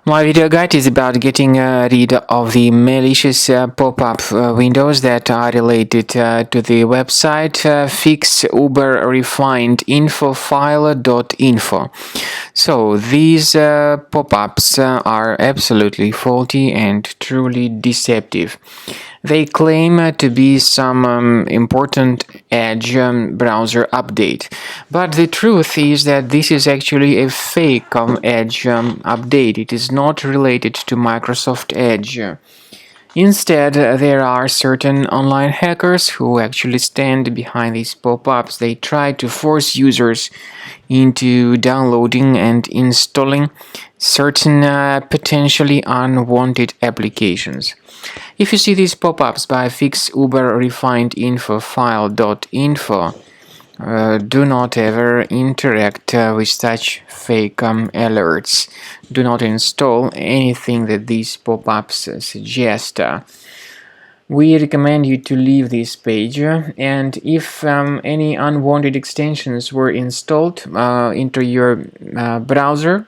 My video guide is about getting rid of the malicious pop-up windows that are related to the website Fixuberrefinedinfo-file.info. So these pop-ups are absolutely faulty and truly deceptive. They claim to be some important Edge browser update, but the truth is that this is actually a fake Edge update. It is not related to Microsoft Edge. Instead, there are certain online hackers who actually stand behind these pop-ups. They try to force users into downloading and installing certain potentially unwanted applications. If you see these pop-ups by Fixuberrefinedinfo-file.info, do not ever interact with such fake alerts. Do not install anything that these pop-ups suggest. We recommend you to leave this page, and if any unwanted extensions were installed into your browser,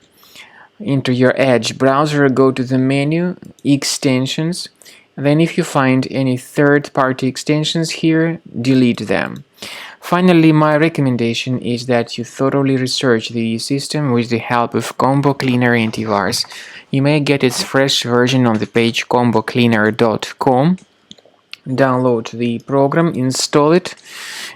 into your Edge browser, go to the menu Extensions. Then if you find any third-party extensions here, delete them. Finally, my recommendation is that you thoroughly research the system with the help of Combo Cleaner Antivirus. You may get its fresh version on the page combocleaner.com. Download the program, install it,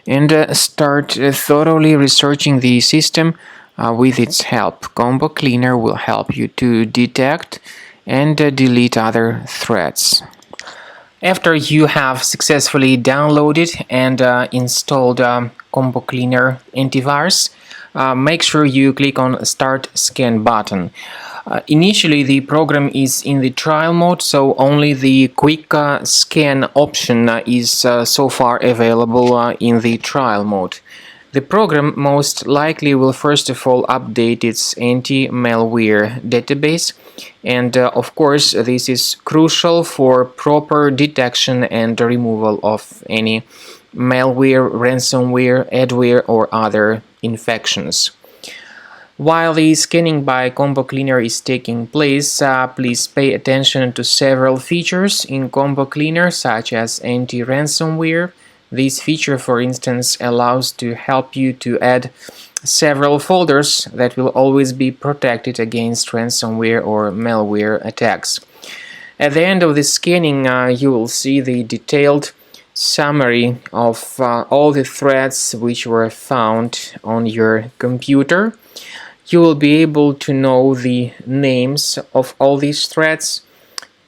and start thoroughly researching the system with its help. Combo Cleaner will help you to detect and delete other threats. After you have successfully downloaded and installed Combo Cleaner Antivirus, make sure you click on Start Scan button. Initially, the program is in the trial mode, so only the quick scan option is so far available in the trial mode. The program most likely will first of all update its anti-malware database, and of course this is crucial for proper detection and removal of any malware, ransomware, adware or other infections. While the scanning by Combo Cleaner is taking place, please pay attention to several features in Combo Cleaner, such as anti-ransomware. This feature, for instance, allows to help you to add several folders that will always be protected against ransomware or malware attacks. At the end of the scanning, you will see the detailed summary of all the threats which were found on your computer. You will be able to know the names of all these threats,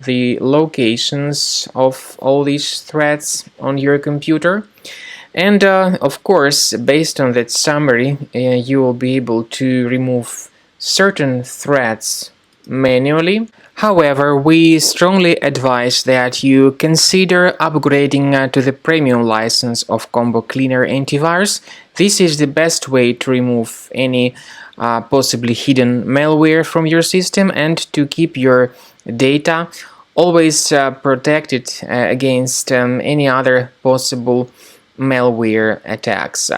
the locations of all these threats on your computer, and of course, based on that summary, you will be able to remove certain threats manually. However, we strongly advise that you consider upgrading to the premium license of Combo Cleaner Antivirus. This is the best way to remove any possibly hidden malware from your system and to keep your data always protected against any other possible malware attacks.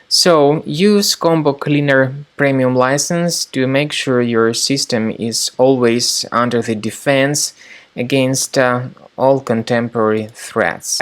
So use Combo Cleaner Premium license to make sure your system is always under the defense against all contemporary threats.